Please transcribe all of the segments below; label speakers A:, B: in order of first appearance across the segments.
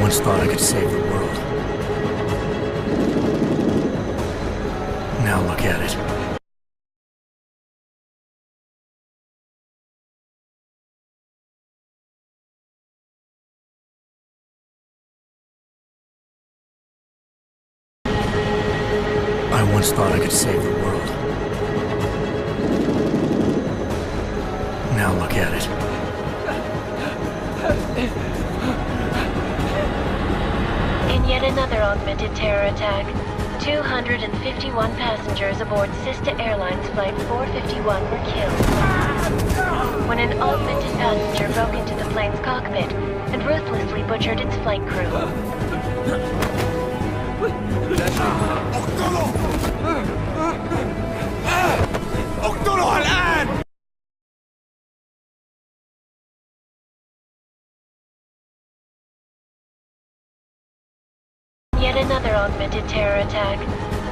A: once thought I could save the world. Now look at it. I once thought I could save the world. Now look at it.
B: In yet another augmented terror attack, 251 passengers aboard Sister Airlines Flight 451 were killed when an augmented passenger broke into the plane's cockpit and ruthlessly butchered its flight crew. Yet another augmented terror attack.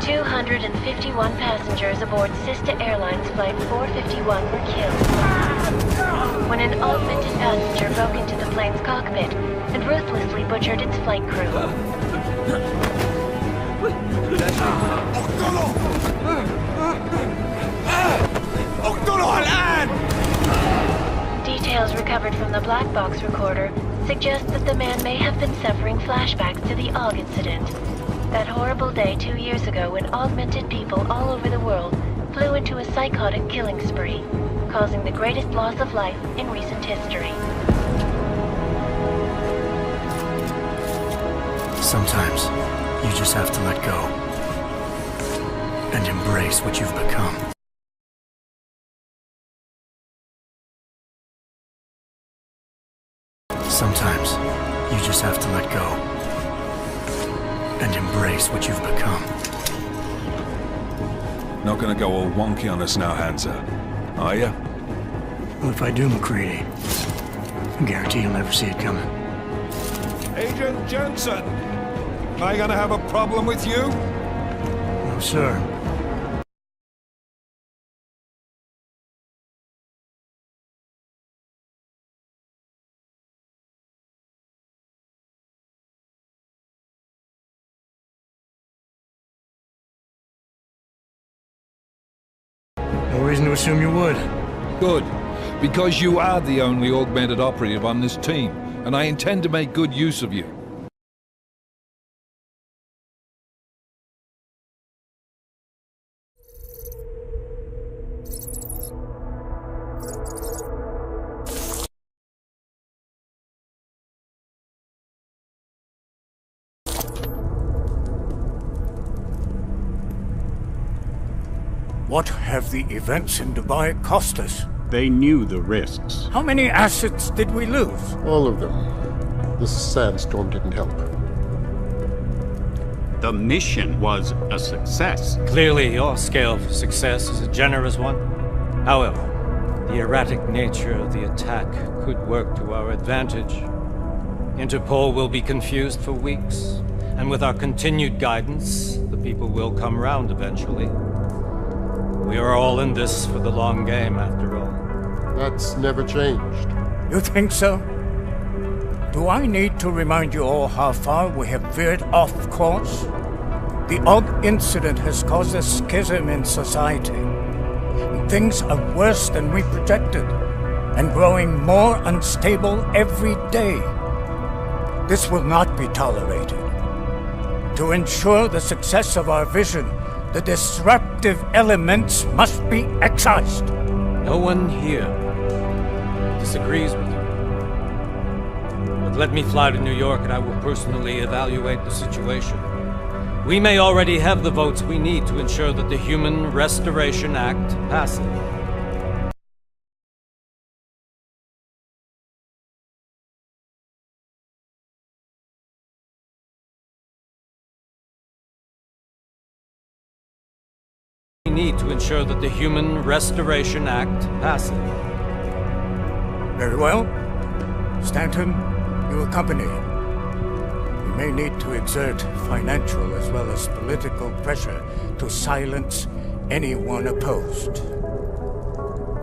B: 251 passengers aboard Sister Airlines Flight 451 were killed when an augmented passenger broke into the plane's cockpit and ruthlessly butchered its flight crew. Details recovered from the black box recorder suggest that the man may have been suffering flashbacks to the AUG incident. That horrible day 2 years ago when augmented people all over the world flew into a psychotic killing spree, causing the greatest loss of life in recent history.
A: Sometimes you just have to let go and embrace what you've become. Sometimes you just have to let go and embrace what you've become.
C: Not gonna go all wonky on us now, Hansa, are ya?
A: Well, if I do, McCready, I guarantee you'll never see it coming.
D: Agent Jensen, am I gonna have a problem with you?
A: No, sir. No reason to assume you would.
E: Good, because you are the only augmented operative on this team, and I intend to make good use of you.
F: What have the events in Dubai cost us?
G: They knew the risks.
F: How many assets did we lose?
H: All of them. This sandstorm didn't help.
G: The mission was a success.
I: Clearly, your scale for success is a generous one. However, the erratic nature of the attack could work to our advantage. Interpol will be confused for weeks, and with our continued guidance, the people will come round eventually. We are all in this for the long game, after all.
H: That's never changed.
F: You think so? Do I need to remind you all how far we have veered off course? The AUG incident has caused a schism in society. Things are worse than we projected, and growing more unstable every day. This will not be tolerated. To ensure the success of our vision, the disruptive elements must be excised.
I: No one here disagrees with you. But let me fly to New York and I will personally evaluate the situation. We may already have the votes we need to ensure that the Human Restoration Act passes. We need to ensure that the Human Restoration Act passes.
F: Very well. Stanton, you accompany. We may need to exert financial as well as political pressure to silence anyone opposed.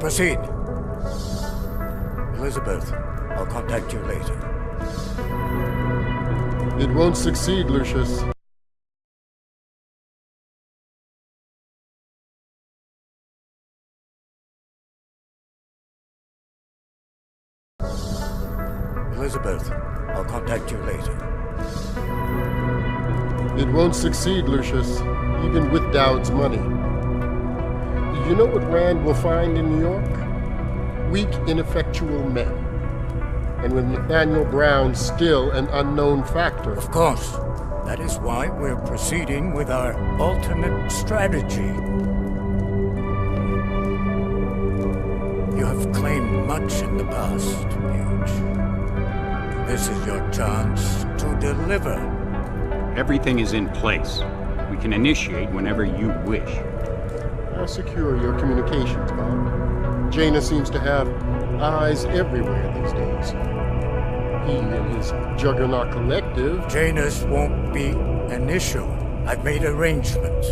F: Proceed. Elizabeth, I'll contact you later.
H: It won't succeed, Lucius.
F: Elizabeth, I'll contact you later.
H: It won't succeed, Lucius, even with Dowd's money. You know what Rand will find in New York? Weak, ineffectual men. And with Nathaniel Brown still an unknown factor.
F: Of course. That is why we're proceeding with our alternate strategy. You have claimed much in the past, Paige. This is your chance to deliver.
G: Everything is in place. We can initiate whenever you wish.
H: How secure are your communications, Bob? Jaina seems to have eyes everywhere these days. He and his Juggernaut Collective...
F: Janus won't be an issue. I've made arrangements.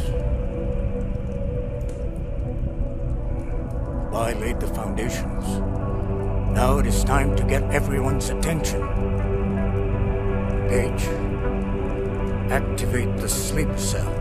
F: I laid the foundations. Now it is time to get everyone's attention. Paige, activate the sleep cell.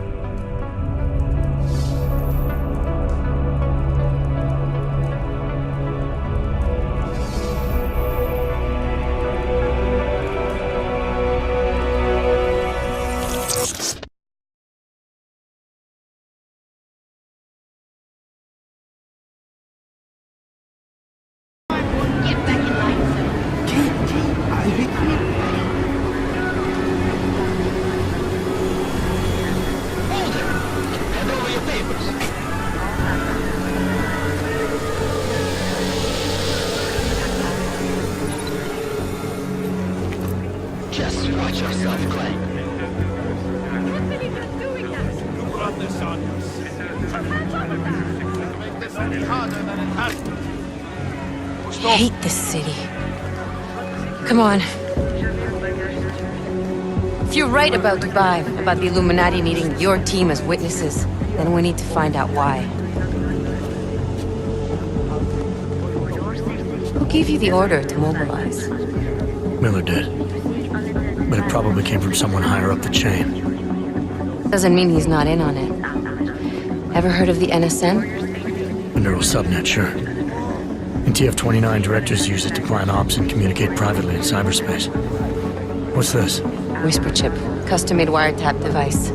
J: I hate this city. Come on. If you're right about Dubai, about the Illuminati needing your team as witnesses, then we need to find out why. Who gave you the order to mobilize?
A: Miller did. But it probably came from someone higher up the chain.
J: Doesn't mean he's not in on it. Ever heard of the NSN?
A: The neural subnet, sure. In TF-29, directors use it to plan ops and communicate privately in cyberspace. What's this?
J: Whisper chip, custom-made wiretap device.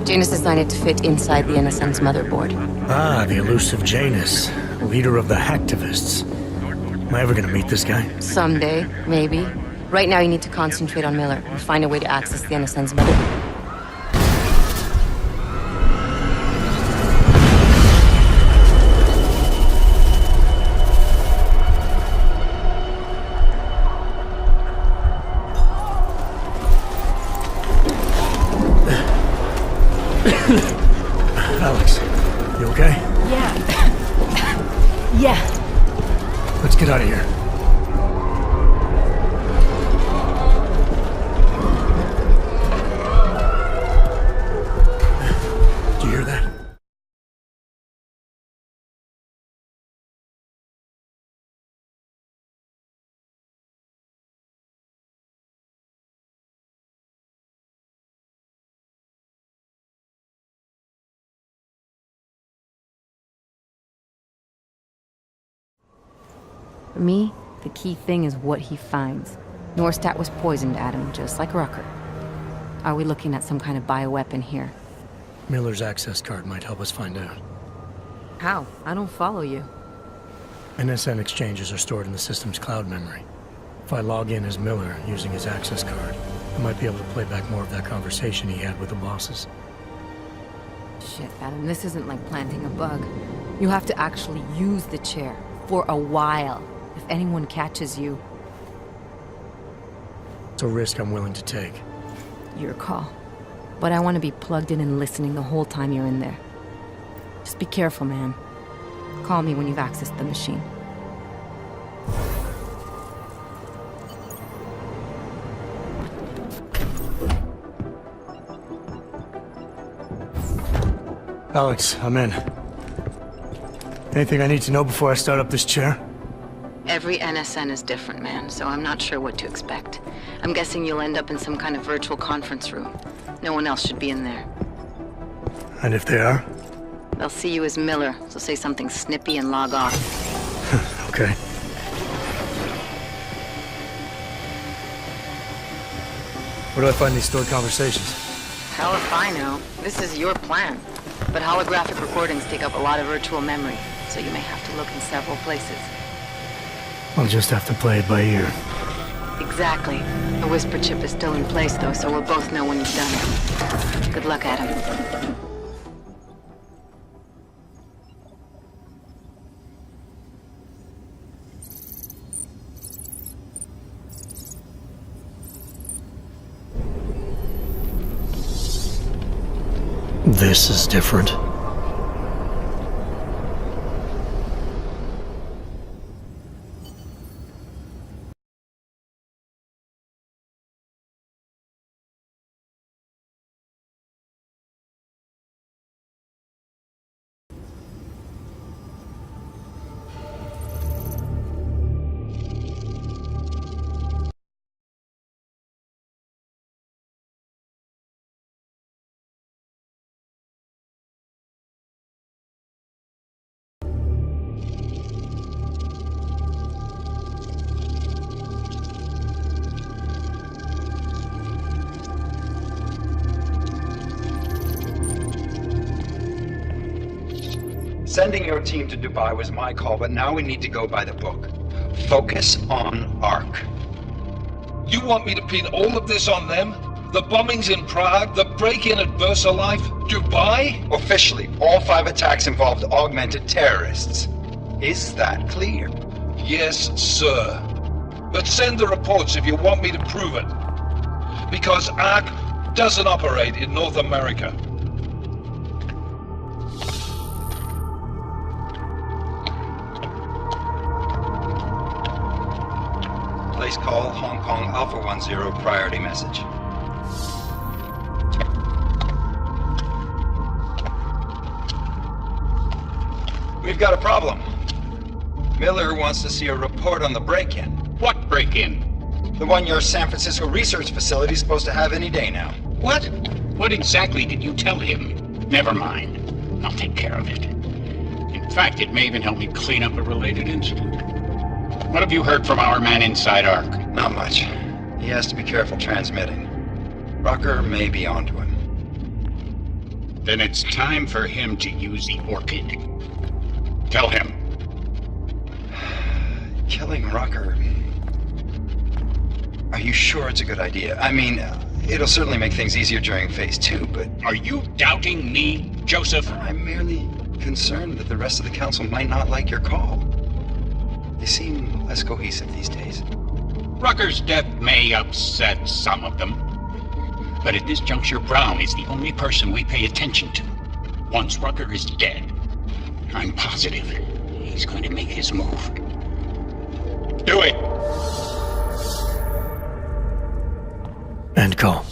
J: Janus designed it to fit inside the NSN's motherboard.
A: Ah, the elusive Janus, leader of the hacktivists. Am I ever gonna meet this guy?
J: Someday, maybe. Right now you need to concentrate on Miller and find a way to access the NSN's motherboard.
A: Alex, you okay?
J: Yeah. Yeah.
A: Let's get out of here. Do you hear that?
J: For me, the key thing is what he finds. Norstat was poisoned, Adam, just like Rucker. Are we looking at some kind of bioweapon here?
A: Miller's access card might help us find out.
J: How? I don't follow you.
A: NSN exchanges are stored in the system's cloud memory. If I log in as Miller using his access card, I might be able to play back more of that conversation he had with the bosses.
J: Shit, Adam, this isn't like planting a bug. You have to actually use the chair. For a while. If anyone catches you...
A: It's a risk I'm willing to take.
J: Your call. But I want to be plugged in and listening the whole time you're in there. Just be careful, man. Call me when you've accessed the machine.
A: Alex, I'm in. Anything I need to know before I start up this chair?
J: Every NSN is different, man, so I'm not sure what to expect. I'm guessing you'll end up in some kind of virtual conference room. No one else should be in there.
A: And if they are?
J: They'll see you as Miller, so say something snippy and log off.
A: Okay. Where do I find these stored conversations?
J: Hell if I know. This is your plan. But holographic recordings take up a lot of virtual memory, so you may have to look in several places.
A: I'll just have to play it by ear.
J: Exactly. The whisper chip is still in place, though, so we'll both know when you've done it. Good luck, Adam.
A: This is different.
K: Sending your team to Dubai was my call, but now we need to go by the book. Focus on ARC.
E: You want me to pin all of this on them? The bombings in Prague, the break-in at VersaLife, Dubai?
K: Officially, all 5 attacks involved augmented terrorists. Is that clear?
E: Yes, sir. But send the reports if you want me to prove it. Because ARC doesn't operate in North America.
K: Place call Hong Kong Alpha 10 priority message. We've got a problem. Miller wants to see a report on the break-in.
G: What break-in?
K: The one your San Francisco research facility is supposed to have any day now.
G: What? What exactly did you tell him? Never mind. I'll take care of it. In fact, it may even help me clean up a related incident. What have you heard from our man inside ARC?
K: Not much. He has to be careful transmitting. Rucker may be onto him.
G: Then it's time for him to use the Orchid. Tell him.
K: Killing Rucker. Are you sure it's a good idea? I mean, it'll certainly make things easier during Phase 2, but...
G: Are you doubting me, Joseph?
K: I'm merely concerned that the rest of the council might not like your call. They seem less cohesive these days.
G: Rucker's death may upset some of them. But at this juncture, Brown is the only person we pay attention to. Once Rucker is dead, I'm positive he's going to make his move. Do it!
A: End call.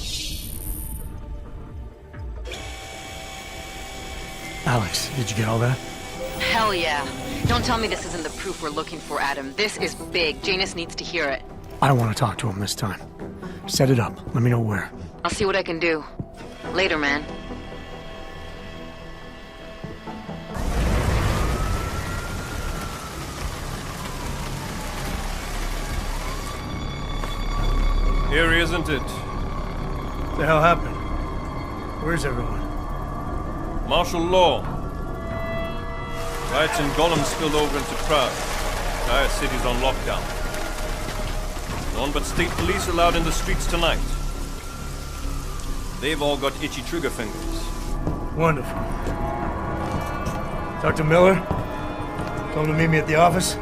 A: Alex, did you get all that?
J: Hell yeah. Don't tell me this isn't the proof we're looking for, Adam. This is big. Janus needs to hear it.
A: I want to talk to him this time. Set it up. Let me know where.
J: I'll see what I can do. Later, man.
D: Eerie, isn't it?
A: What the hell happened? Where's everyone?
D: Martial law. Riots in Gollum spilled over into Prague. Entire city's on lockdown. None but state police allowed in the streets tonight. They've all got itchy trigger fingers.
A: Wonderful. Talk to Miller? Told him to meet me at the office?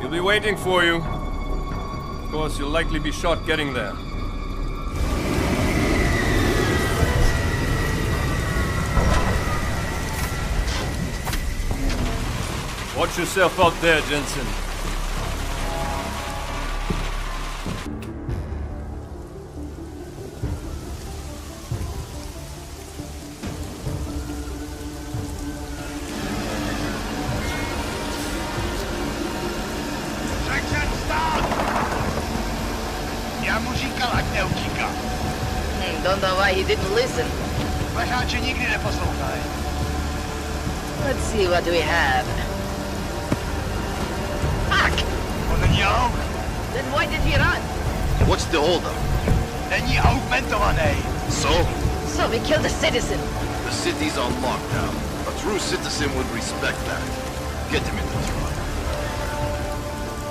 D: He'll be waiting for you. Of course, you'll likely be shot getting there. Watch yourself out there, Jensen.
L: Don't know why he didn't listen. Let's see what we have. Fuck! Then why did he run?
M: What's the holdup?
L: So we killed a citizen.
M: The city's on lockdown. A true citizen would respect that. Get him in the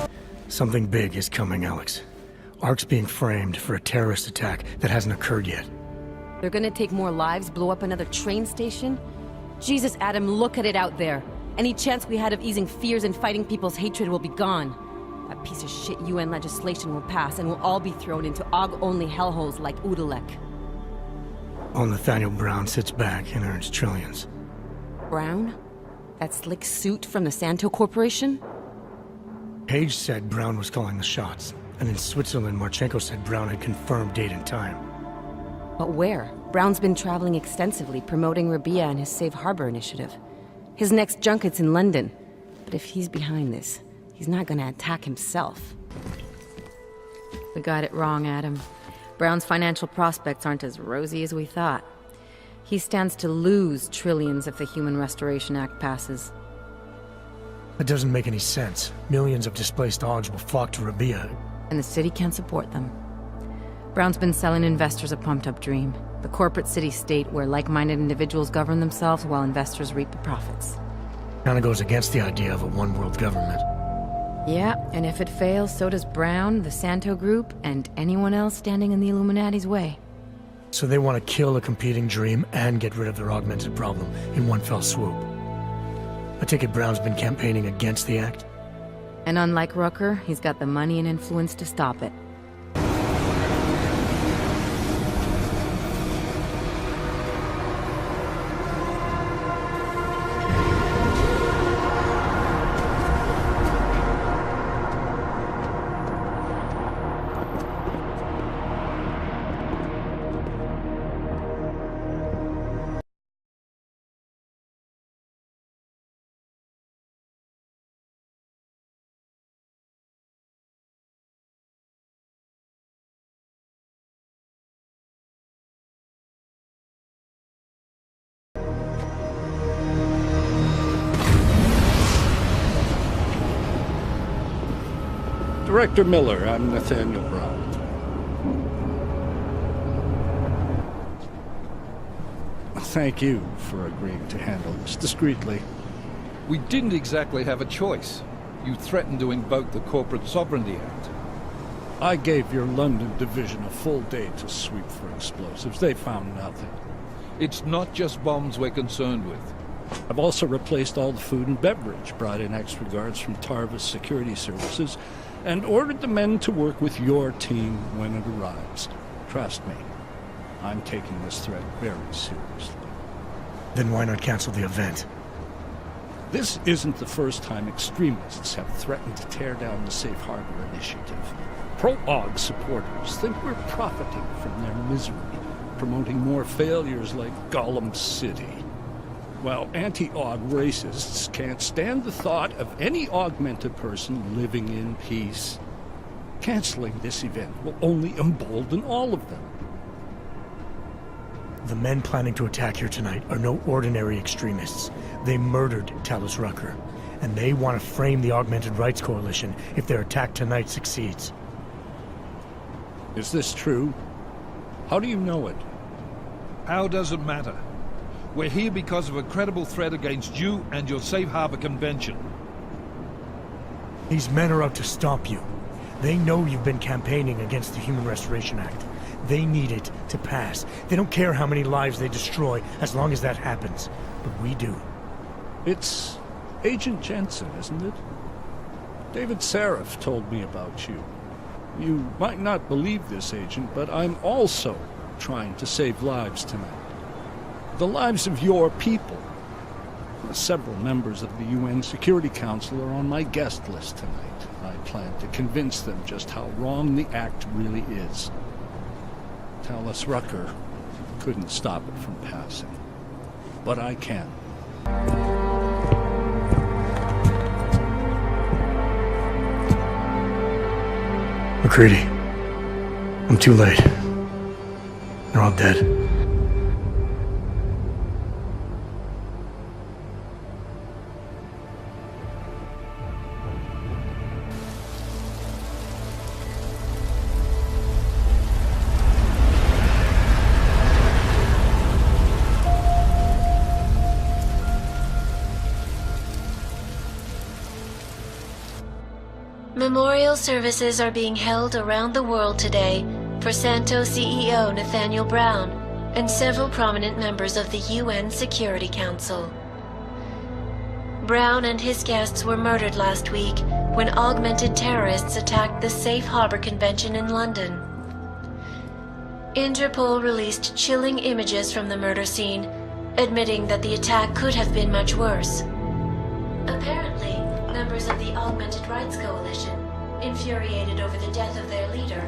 M: truck.
A: Something big is coming, Alex. ARC's being framed for a terrorist attack that hasn't occurred yet.
J: They're gonna take more lives, blow up another train station? Jesus, Adam, look at it out there. Any chance we had of easing fears and fighting people's hatred will be gone. That piece of shit UN legislation will pass, and we'll all be thrown into AUG-only hellholes like Udalek.
A: While Nathaniel Brown sits back and earns trillions.
J: Brown? That slick suit from the Santo Corporation?
A: Page said Brown was calling the shots, and in Switzerland, Marchenko said Brown had confirmed date and time.
J: But where? Brown's been traveling extensively, promoting Rabia and his Safe Harbor initiative. His next junket's in London. But if he's behind this, he's not gonna attack himself. We got it wrong, Adam. Brown's financial prospects aren't as rosy as we thought. He stands to lose trillions if the Human Restoration Act passes.
A: That doesn't make any sense. Millions of displaced AUGs will flock to Rabia.
J: And the city can't support them. Brown's been selling investors a pumped-up dream. The corporate city-state where like-minded individuals govern themselves while investors reap the profits.
A: Kinda goes against the idea of a one-world government.
J: Yeah, and if it fails, so does Brown, the Santo Group, and anyone else standing in the Illuminati's way.
A: So they want to kill a competing dream and get rid of their augmented problem in one fell swoop. I take it Brown's been campaigning against the act?
J: And unlike Rucker, he's got the money and influence to stop it.
F: Director Miller, I'm Nathaniel Brown. Thank you for agreeing to handle this discreetly.
N: We didn't exactly have a choice. You threatened to invoke the Corporate Sovereignty Act.
F: I gave your London division a full day to sweep for explosives. They found nothing.
N: It's not just bombs we're concerned with.
F: I've also replaced all the food and beverage, brought in extra guards from Tarvis Security Services, and ordered the men to work with your team when it arrives. Trust me, I'm taking this threat very seriously.
A: Then why not cancel the event?
F: This isn't the first time extremists have threatened to tear down the Safe Harbor initiative. Pro-AUG supporters think we're profiting from their misery, promoting more failures like Gollum City. While anti-AUG racists can't stand the thought of any augmented person living in peace. Canceling this event will only embolden all of them.
A: The men planning to attack here tonight are no ordinary extremists. They murdered Talus Rucker, and they want to frame the Augmented Rights Coalition if their attack tonight succeeds.
F: Is this true? How do you know it?
N: How does it matter? We're here because of a credible threat against you and your Safe Harbor Convention.
A: These men are out to stop you. They know you've been campaigning against the Human Restoration Act. They need it to pass. They don't care how many lives they destroy, as long as that happens. But we do.
F: It's Agent Jensen, isn't it? David Seraph told me about you. You might not believe this, Agent, but I'm also trying to save lives tonight. The lives of your people. Several members of the UN Security Council are on my guest list tonight. I plan to convince them just how wrong the act really is. Talus Rucker couldn't stop it from passing. But I can.
A: McCready, I'm too late. They're all dead.
B: Memorial services are being held around the world today for Santos CEO Nathaniel Brown and several prominent members of the UN Security Council. Brown and his guests were murdered last week when augmented terrorists attacked the Safe Harbor Convention in London. Interpol released chilling images from the murder scene, admitting that the attack could have been much worse. Apparently, members of the Augmented Rights Coalition, infuriated over the death of their leader,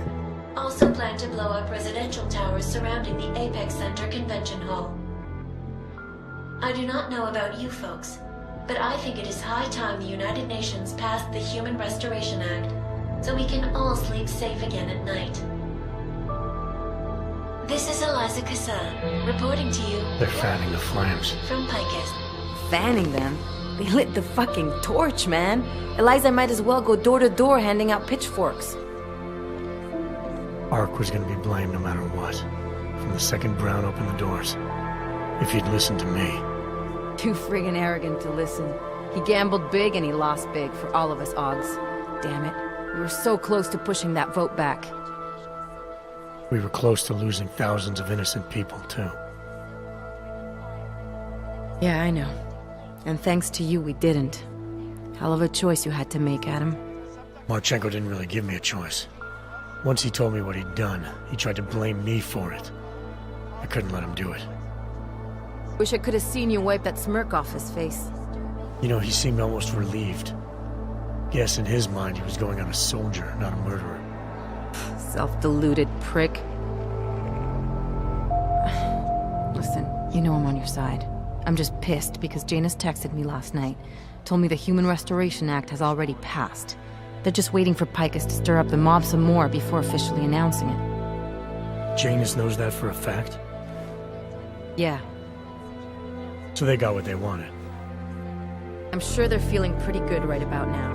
B: also plan to blow up residential towers surrounding the Apex Center Convention Hall. I do not know about you folks, but I think it is high time the United Nations passed the Human Restoration Act so we can all sleep safe again at night. This is Eliza Kassan, reporting to you.
A: They're fanning the flames.
B: From Picus.
J: Fanning them? They lit the fucking torch, man. Eliza might as well go door to door handing out pitchforks.
A: Ark was gonna be blamed no matter what. From the second Brown opened the doors. If he'd listened to me.
J: Too friggin' arrogant to listen. He gambled big and he lost big for all of us Augs. Damn it. We were so close to pushing that vote back.
A: We were close to losing thousands of innocent people, too.
J: Yeah, I know. And thanks to you, we didn't. Hell of a choice you had to make, Adam.
A: Marchenko didn't really give me a choice. Once he told me what he'd done, he tried to blame me for it. I couldn't let him do it.
J: Wish I could have seen you wipe that smirk off his face.
A: You know, he seemed almost relieved. Guess in his mind he was going on a soldier, not a murderer.
J: Self-deluded prick. Listen, you know I'm on your side. I'm just pissed because Janus texted me last night. Told me the Human Restoration Act has already passed. They're just waiting for Picus to stir up the mob some more before officially announcing it.
A: Janus knows that for a fact?
J: Yeah.
A: So they got what they wanted.
J: I'm sure they're feeling pretty good right about now.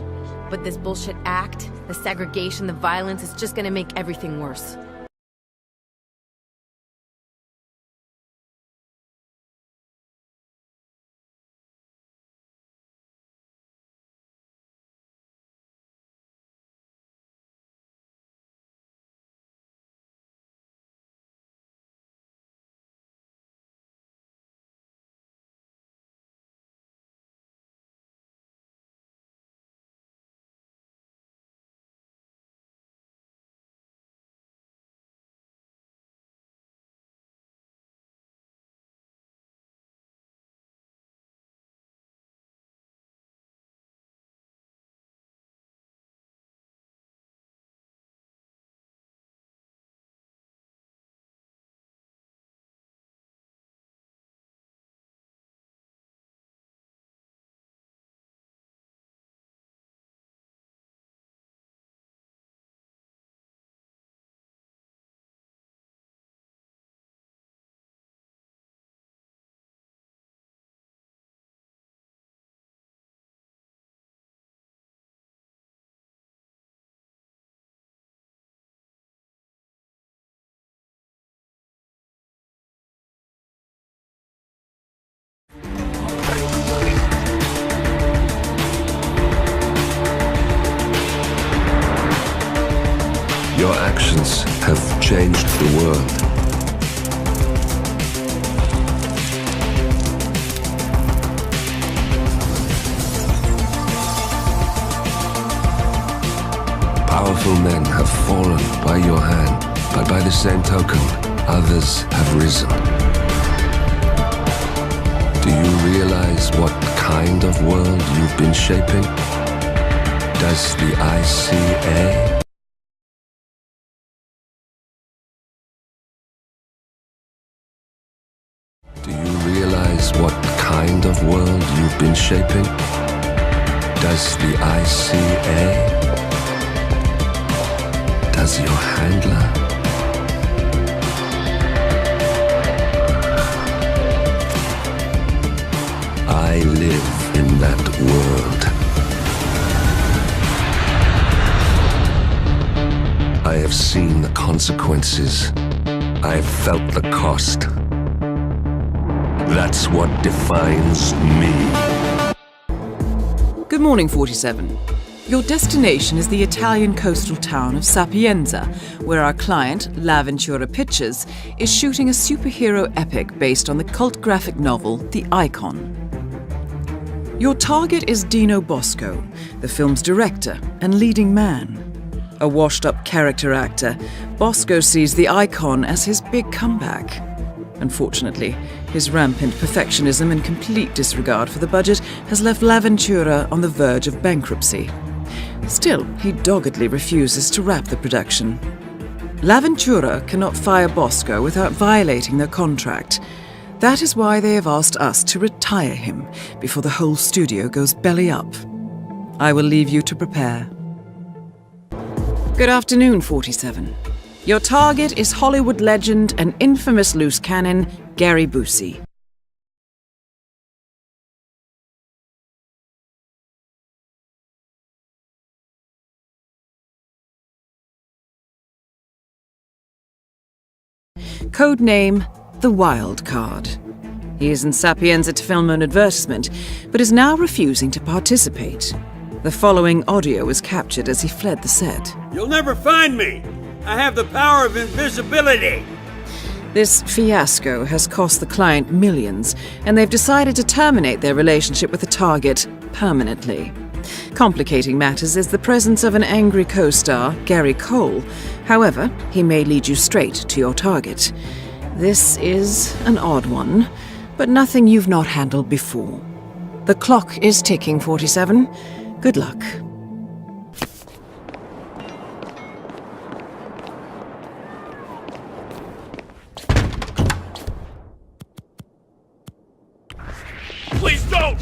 J: But this bullshit act, the segregation, the violence, is just gonna make everything worse.
O: Your actions have changed the world. Powerful men have fallen by your hand, but by the same token, others have risen. Do you realize what kind of world you've been shaping? Does the ICA what kind of world you've been shaping? Does the ICA? Does your handler? I live in that world. I have seen the consequences. I have felt the cost. That's what defines me.
P: Good morning, 47. Your destination is the Italian coastal town of Sapienza, where our client, L'Avventura Pictures, is shooting a superhero epic based on the cult graphic novel The Icon. Your target is Dino Bosco, the film's director and leading man. A washed-up character actor, Bosco sees The Icon as his big comeback. Unfortunately, his rampant perfectionism and complete disregard for the budget has left L'Avventura on the verge of bankruptcy. Still, he doggedly refuses to wrap the production. L'Avventura cannot fire Bosco without violating their contract. That is why they have asked us to retire him before the whole studio goes belly up. I will leave you to prepare. Good afternoon, 47. Your target is Hollywood legend and infamous loose cannon, Gary Busey. Code name, The Wild Card. He is in Sapienza to film an advertisement, but is now refusing to participate. The following audio was captured as he fled the set.
Q: You'll never find me! I have the power of invisibility!
P: This fiasco has cost the client millions, and they've decided to terminate their relationship with the target permanently. Complicating matters is the presence of an angry co-star, Gary Cole. However, he may lead you straight to your target. This is an odd one, but nothing you've not handled before. The clock is ticking, 47. Good luck.
Q: Please don't!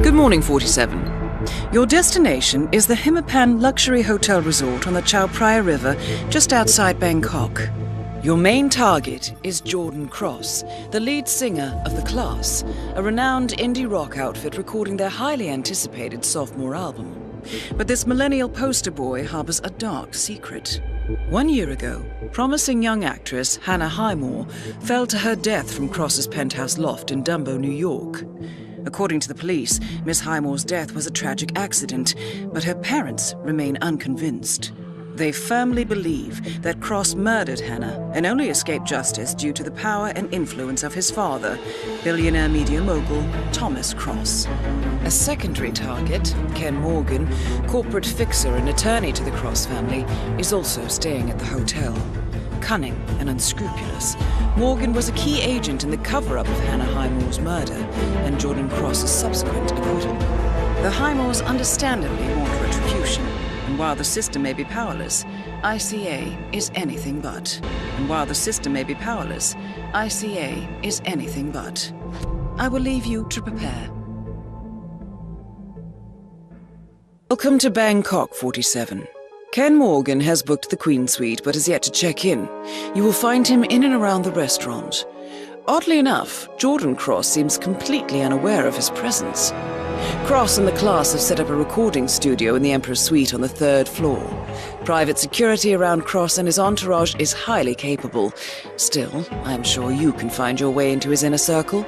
P: Good morning, 47. Your destination is the HITMAN luxury hotel resort on the Chao Phraya River, just outside Bangkok. Your main target is Jordan Cross, the lead singer of The Class, a renowned indie rock outfit recording their highly anticipated sophomore album. But this millennial poster boy harbors a dark secret. 1 year ago, promising young actress Hannah Highmore fell to her death from Cross's penthouse loft in Dumbo, New York. According to the police, Miss Highmore's death was a tragic accident, but her parents remain unconvinced. They firmly believe that Cross murdered Hannah and only escaped justice due to the power and influence of his father, billionaire media mogul Thomas Cross. A secondary target, Ken Morgan, corporate fixer and attorney to the Cross family, is also staying at the hotel. Cunning and unscrupulous, Morgan was a key agent in the cover-up of Hannah Highmore's murder and Jordan Cross's subsequent acquittal. The Highmores understandably want retribution, and while the system may be powerless, ICA is anything but. And while the system may be powerless, ICA is anything but. I will leave you to prepare. Welcome to Bangkok, 47. Ken Morgan has booked the Queen Suite but has yet to check in. You will find him in and around the restaurant. Oddly enough, Jordan Cross seems completely unaware of his presence. Cross and the Class have set up a recording studio in the Emperor's Suite on the 3rd floor. Private security around Cross and his entourage is highly capable. Still, I am sure you can find your way into his inner circle.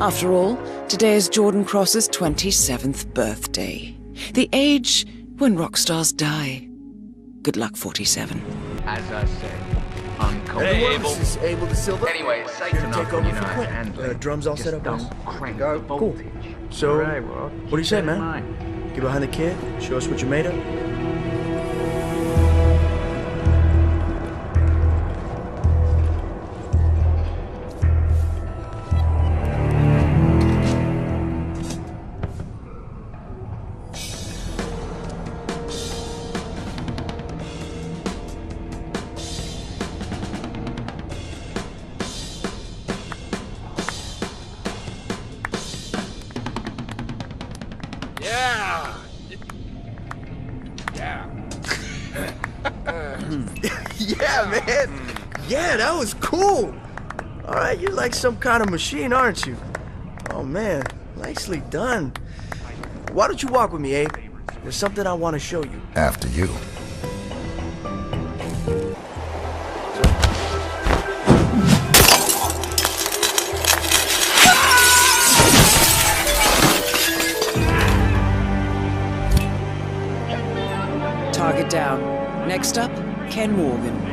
P: After all, today is Jordan Cross's 27th birthday. The age when rock stars die. Good luck, 47.
R: As I say, uncold.
S: Able to silver.
R: Anyway, it's safe enough
S: take over
R: you know
S: for
R: how to
S: Quinn.
R: handle it.
S: Drums all set up.
R: Don't crank
S: Go.
R: the
S: Cool.
R: voltage.
S: So,
R: Right, well,
S: what do you say,
R: keep that in
S: man?
R: mind.
S: Get behind the kid. Show us what you're made of. Yeah, man. Yeah, that was cool. All right, you're like some kind of machine, aren't you? Oh, man, nicely done. Why don't you walk with me, Abe? There's something I want to show you.
T: After you.
P: Target down. Next up, Ken Morgan.